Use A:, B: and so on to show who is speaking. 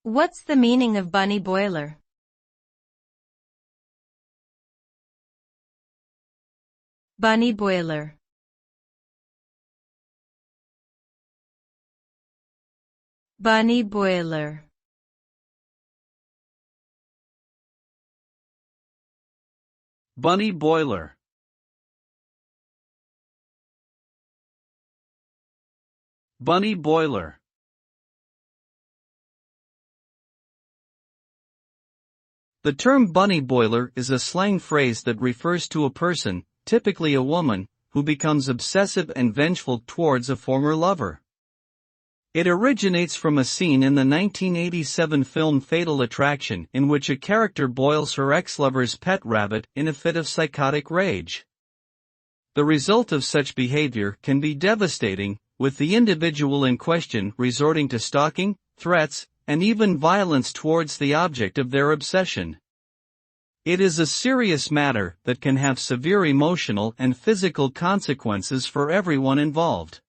A: What's the meaning of bunny boiler? Bunny boiler. Bunny boiler.
B: Bunny boiler. Bunny boiler. The term bunny boiler is a slang phrase that refers to a person, typically a woman, who becomes obsessive and vengeful towards a former lover. It originates from a scene in the 1987 film Fatal Attraction in which a character boils her ex-lover's pet rabbit in a fit of psychotic rage. The result of such behavior can be devastating, with the individual in question resorting to stalking, threats, and even violence towards the object of their obsession. It is a serious matter that can have severe emotional and physical consequences for everyone involved.